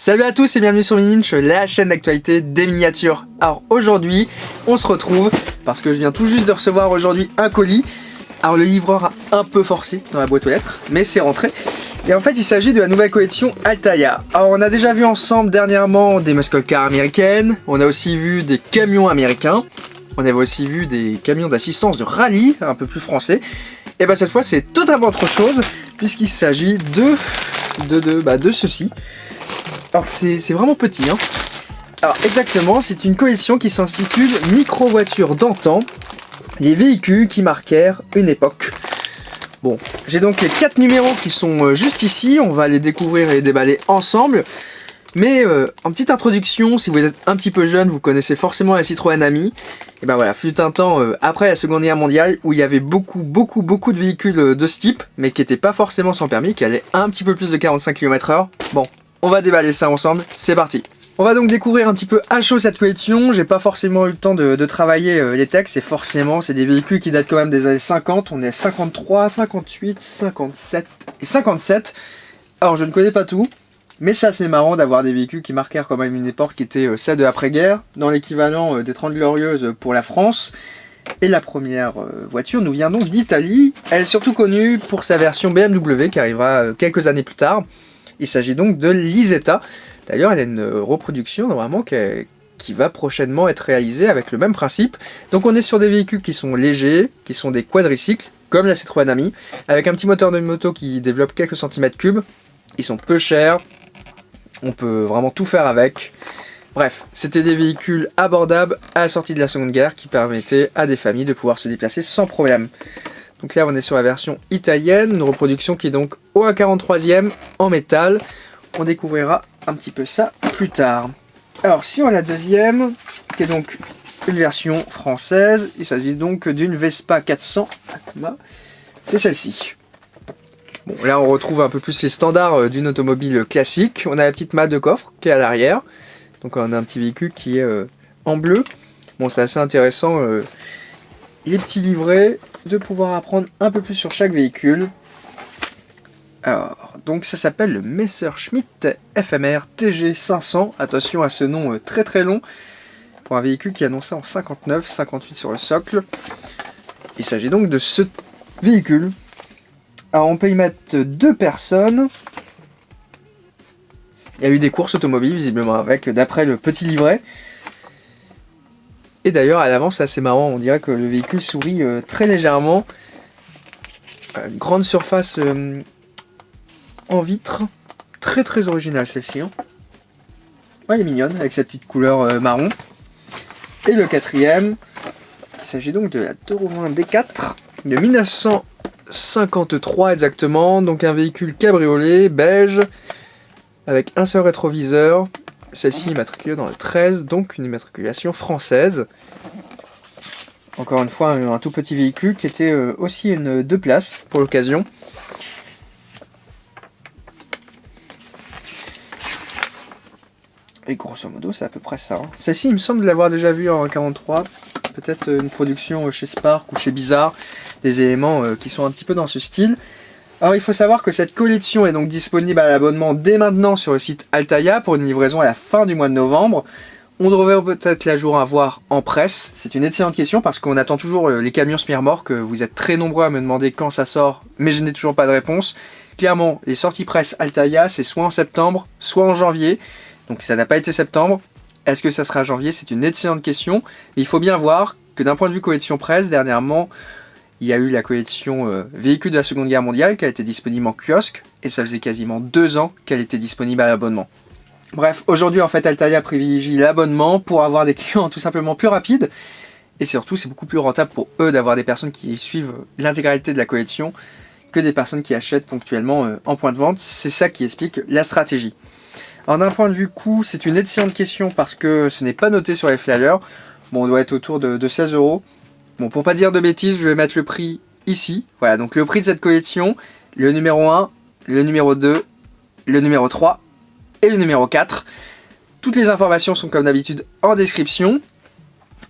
Salut à tous et bienvenue sur Mininch, la chaîne d'actualité des miniatures. Alors aujourd'hui, on se retrouve parce que je viens tout juste de recevoir aujourd'hui un colis. Alors le livreur a un peu forcé dans la boîte aux lettres, mais c'est rentré. Et en fait, il s'agit de la nouvelle collection Altaïa. Alors on a déjà vu ensemble dernièrement des muscle cars américaines, on a aussi vu des camions américains, on avait aussi vu des camions d'assistance de rallye, un peu plus français. Et bien cette fois, c'est totalement autre chose, puisqu'il s'agit de ceci. Alors c'est vraiment petit, hein. Alors exactement, c'est une collection qui s'intitule Micro-voitures d'antan, les véhicules qui marquèrent une époque. Bon, j'ai donc les 4 numéros qui sont juste ici, on va les découvrir et les déballer ensemble. Mais en petite introduction, si vous êtes un petit peu jeune, vous connaissez forcément la Citroën Ami. Et ben voilà, fut un temps après la Seconde Guerre mondiale où il y avait beaucoup de véhicules de ce type, mais qui n'étaient pas forcément sans permis, qui allaient un petit peu plus de 45 km/h. Bon, on va déballer ça ensemble, c'est parti. On va donc découvrir un petit peu à chaud cette collection. J'ai pas forcément eu le temps de travailler les textes, et forcément c'est des véhicules qui datent quand même des années 50. On est 53, 58, 57 et 57. Alors je ne connais pas tout, mais c'est assez marrant d'avoir des véhicules qui marquèrent quand même une époque qui était celle de l'après-guerre, dans l'équivalent des 30 Glorieuses pour la France. Et la première voiture nous vient donc d'Italie. Elle est surtout connue pour sa version BMW qui arrivera quelques années plus tard. Il s'agit donc de l'Isetta. D'ailleurs, elle a une reproduction normalement qui va prochainement être réalisée avec le même principe. Donc on est sur des véhicules qui sont légers, qui sont des quadricycles, comme la Citroën Ami, avec un petit moteur de moto qui développe quelques centimètres cubes. Ils sont peu chers, on peut vraiment tout faire avec. Bref, c'était des véhicules abordables à la sortie de la Seconde Guerre qui permettaient à des familles de pouvoir se déplacer sans problème. Donc là on est sur la version italienne, une reproduction qui est donc au 1/43e en métal. On découvrira un petit peu ça plus tard. Alors sur la deuxième, qui est donc une version française, il s'agit donc d'une Vespa 400 Akuma. C'est celle-ci. Bon, là on retrouve un peu plus les standards d'une automobile classique. On a la petite malle de coffre qui est à l'arrière. Donc on a un petit véhicule qui est en bleu. Bon, c'est assez intéressant, les petits livrets, de pouvoir apprendre un peu plus sur chaque véhicule. Alors, donc ça s'appelle le Messerschmitt FMR TG500. Attention à ce nom très long, pour un véhicule qui est annoncé en 59, 58 sur le socle. Il s'agit donc de ce véhicule. Alors on peut y mettre 2 personnes. Il y a eu des courses automobiles visiblement avec, d'après le petit livret. Et d'ailleurs à l'avant c'est assez marrant, on dirait que le véhicule sourit très légèrement. Une grande surface en vitre, très originale celle-ci, hein. Ouais, elle est mignonne avec sa petite couleur marron. Et le quatrième, il s'agit donc de la Toro D4 de 1953 exactement, donc un véhicule cabriolet beige avec un seul rétroviseur. Celle-ci est immatriculée dans le 13, donc une immatriculation française. Encore une fois, un tout petit véhicule qui était aussi une 2 places pour l'occasion. Et grosso modo, c'est à peu près ça, hein. Celle-ci, il me semble l'avoir déjà vue en 43. Peut-être une production chez Spark ou chez Bizarre. Des éléments qui sont un petit peu dans ce style. Alors il faut savoir que cette collection est donc disponible à l'abonnement dès maintenant sur le site Altaïa pour une livraison à la fin du mois de novembre. On devrait peut-être la jour à voir en presse. C'est une excellente question parce qu'on attend toujours les camions semi-remorques. Vous êtes très nombreux à me demander quand ça sort, mais je n'ai toujours pas de réponse. Clairement, les sorties presse Altaïa, c'est soit en septembre, soit en janvier. Donc ça n'a pas été septembre. Est-ce que ça sera janvier? C'est une excellente question. Mais il faut bien voir que d'un point de vue collection presse, dernièrement, il y a eu la collection véhicule de la Seconde Guerre mondiale qui a été disponible en kiosque. Et ça faisait quasiment 2 ans qu'elle était disponible à l'abonnement. Bref, aujourd'hui en fait Altaïa privilégie l'abonnement pour avoir des clients tout simplement plus rapides. Et surtout c'est beaucoup plus rentable pour eux d'avoir des personnes qui suivent l'intégralité de la collection que des personnes qui achètent ponctuellement en point de vente. C'est ça qui explique la stratégie. Alors d'un point de vue coût, c'est une excellente question parce que ce n'est pas noté sur les flyers. Bon, on doit être autour de 16 €. Bon, pour pas dire de bêtises, je vais mettre le prix ici. Voilà, donc le prix de cette collection, le numéro 1, le numéro 2, le numéro 3 et le numéro 4. Toutes les informations sont comme d'habitude en description.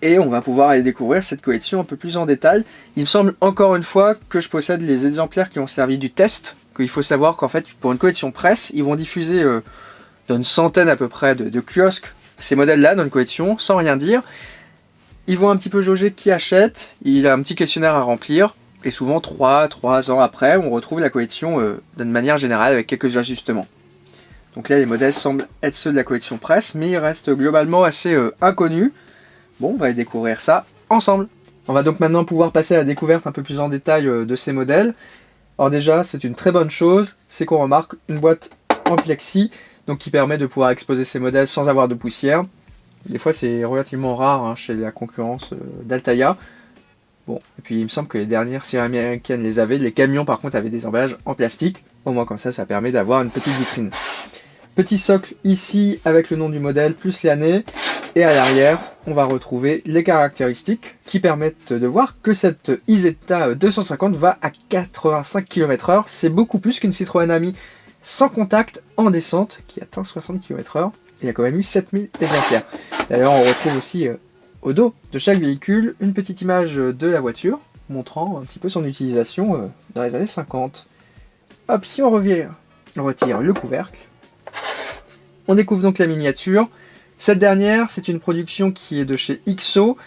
Et on va pouvoir aller découvrir cette collection un peu plus en détail. Il me semble encore une fois que je possède les exemplaires qui ont servi du test. Qu'il faut savoir qu'en fait, pour une collection presse, ils vont diffuser dans une centaine à peu près de kiosques ces modèles-là dans une collection, sans rien dire. Ils vont un petit peu jauger qui achète, il a un petit questionnaire à remplir, et souvent 3 ans après, on retrouve la collection d'une manière générale avec quelques ajustements. Donc là, les modèles semblent être ceux de la collection presse, mais ils restent globalement assez inconnus. Bon, on va découvrir ça ensemble. On va donc maintenant pouvoir passer à la découverte un peu plus en détail de ces modèles. Alors déjà, c'est une très bonne chose, c'est qu'on remarque une boîte en plexi, donc qui permet de pouvoir exposer ces modèles sans avoir de poussière. Des fois, c'est relativement rare hein, chez la concurrence d'Altaïa. Bon, et puis il me semble que les dernières séries américaines les avaient. Les camions, par contre, avaient des emballages en plastique. Au moins, comme ça permet d'avoir une petite vitrine. Petit socle ici avec le nom du modèle plus l'année. Et à l'arrière, on va retrouver les caractéristiques qui permettent de voir que cette Isetta 250 va à 85 km/h. C'est beaucoup plus qu'une Citroën Ami sans contact en descente qui atteint 60 km/h. Il y a quand même eu 7000 exemplaires. D'ailleurs, on retrouve aussi au dos de chaque véhicule une petite image de la voiture montrant un petit peu son utilisation dans les années 50. Hop, si on retire le couvercle, on découvre donc la miniature. Cette dernière, c'est une production qui est de chez XO,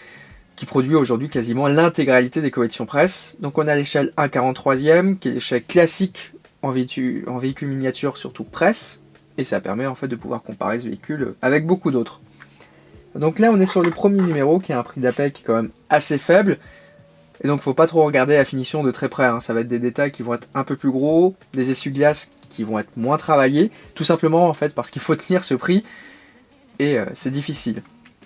qui produit aujourd'hui quasiment l'intégralité des collections presse. Donc on a l'échelle 1/43e, qui est l'échelle classique en véhicule miniature, surtout presse, et ça permet en fait de pouvoir comparer ce véhicule avec beaucoup d'autres. Donc là on est sur le premier numéro, qui a un prix d'appel qui est quand même assez faible, et donc faut pas trop regarder la finition de très près, hein. Ça va être des détails qui vont être un peu plus gros, des essuie-glaces qui vont être moins travaillés, tout simplement en fait parce qu'il faut tenir ce prix, et c'est difficile.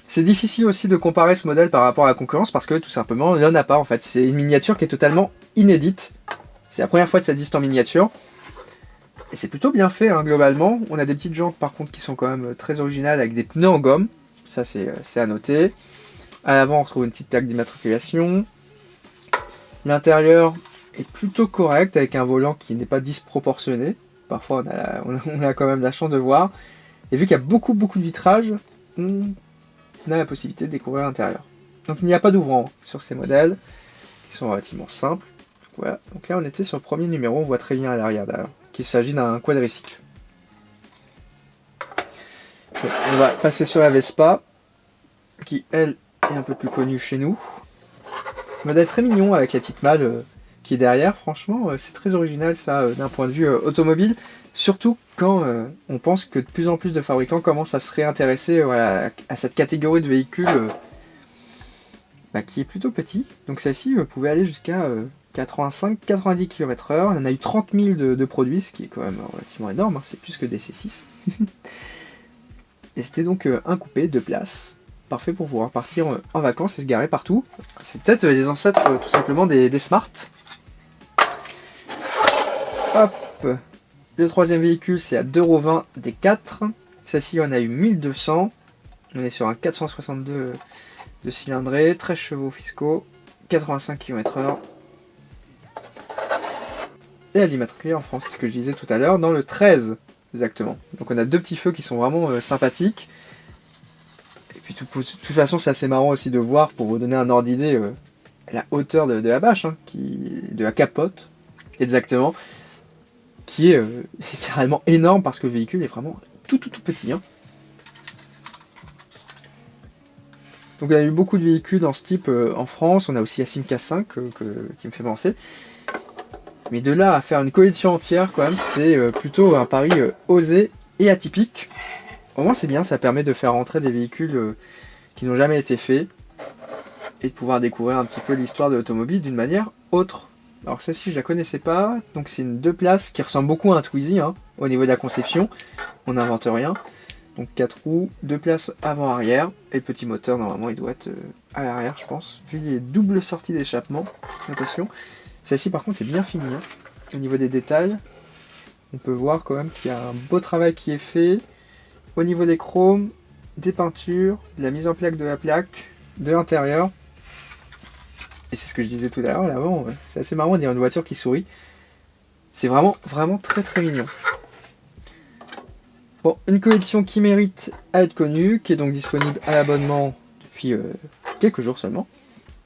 C'est difficile aussi de comparer ce modèle par rapport à la concurrence parce que tout simplement il n'y en a pas en fait. C'est une miniature qui est totalement inédite. C'est la première fois que ça existe en miniature. Et c'est plutôt bien fait hein, globalement. On a des petites jantes par contre qui sont quand même très originales avec des pneus en gomme. Ça c'est à noter. À l'avant on retrouve une petite plaque d'immatriculation. L'intérieur est plutôt correct avec un volant qui n'est pas disproportionné. Parfois on a quand même la chance de voir. Et vu qu'il y a beaucoup de vitrages, on a la possibilité de découvrir l'intérieur. Donc il n'y a pas d'ouvrant sur ces modèles, qui sont relativement simples. Voilà. Donc là on était sur le premier numéro, on voit très bien à l'arrière d'ailleurs, qu'il s'agit d'un quadricycle. Donc, on va passer sur la Vespa, qui elle est un peu plus connue chez nous. Modèle très mignon avec la petite malle qui est derrière, franchement c'est très original ça d'un point de vue automobile. Surtout quand on pense que de plus en plus de fabricants commencent à se réintéresser à cette catégorie de véhicules qui est plutôt petit. Donc celle-ci pouvait aller jusqu'à 85-90 km/h. Il y en a eu 30 000 de produits, ce qui est quand même relativement énorme, hein. C'est plus que des C6. Et c'était donc un coupé, 2 places, parfait pour pouvoir partir en vacances et se garer partout. C'est peut-être les ancêtres tout simplement des Smart. Hop. Le troisième véhicule, c'est à 2,20 € des 4. Celle-ci, on a eu 1200. On est sur un 462 de cylindrée, 13 chevaux fiscaux, 85 km/h. Et elle est immatriculée en France, c'est ce que je disais tout à l'heure, dans le 13 exactement. Donc on a deux petits feux qui sont vraiment sympathiques. Et puis de toute façon, c'est assez marrant aussi de voir, pour vous donner un ordre d'idée, la hauteur de la bâche, hein, de la capote, exactement. Qui est littéralement énorme parce que le véhicule est vraiment tout petit. Hein. Donc il y a eu beaucoup de véhicules dans ce type en France. On a aussi la Simca 5 qui me fait penser. Mais de là à faire une collection entière, quand même, c'est plutôt un pari osé et atypique. Au moins c'est bien, ça permet de faire rentrer des véhicules qui n'ont jamais été faits et de pouvoir découvrir un petit peu l'histoire de l'automobile d'une manière autre. Alors celle-ci je la connaissais pas, donc c'est une 2 places qui ressemble beaucoup à un Twizy hein, au niveau de la conception, on n'invente rien. Donc 4 roues, 2 places avant-arrière, et le petit moteur normalement il doit être à l'arrière je pense, vu les doubles sorties d'échappement, attention. Celle-ci par contre est bien finie, hein. Au niveau des détails, on peut voir quand même qu'il y a un beau travail qui est fait, au niveau des chromes, des peintures, de la mise en plaque de la plaque, de l'intérieur. Et c'est ce que je disais tout à l'heure, l'avant, c'est assez marrant de dire une voiture qui sourit. C'est vraiment très mignon. Bon, une collection qui mérite à être connue, qui est donc disponible à l'abonnement depuis quelques jours seulement,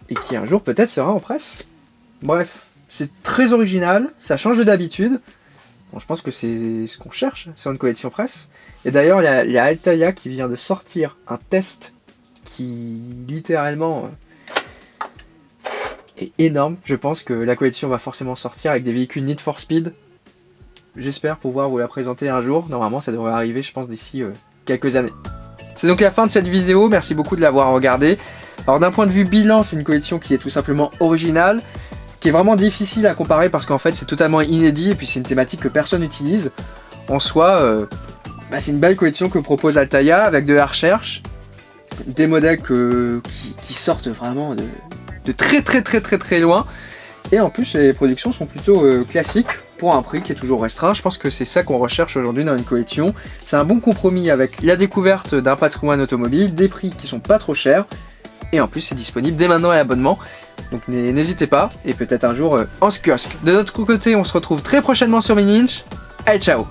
et qui un jour peut-être sera en presse. Bref, c'est très original, ça change de d'habitude, Bon, je pense que c'est ce qu'on cherche sur une collection presse. Et d'ailleurs, il y a Altaïa qui vient de sortir un test qui littéralement est énorme. Je pense que la collection va forcément sortir avec des véhicules Need for Speed. J'espère pouvoir vous la présenter un jour. Normalement, ça devrait arriver, je pense, d'ici quelques années. C'est donc la fin de cette vidéo. Merci beaucoup de l'avoir regardée. Alors d'un point de vue bilan, c'est une collection qui est tout simplement originale, qui est vraiment difficile à comparer parce qu'en fait c'est totalement inédit et puis c'est une thématique que personne n'utilise. En soi, c'est une belle collection que propose Altaïa avec de la recherche, des modèles qui sortent vraiment de très loin. Et en plus les productions sont plutôt classiques pour un prix qui est toujours restreint. Je pense que c'est ça qu'on recherche aujourd'hui dans une collection. C'est un bon compromis avec la découverte d'un patrimoine automobile, des prix qui sont pas trop chers. Et en plus c'est disponible dès maintenant à l'abonnement. Donc n'hésitez pas, et peut-être un jour en kiosque. De notre côté, on se retrouve très prochainement sur Mini Inch. Allez, ciao!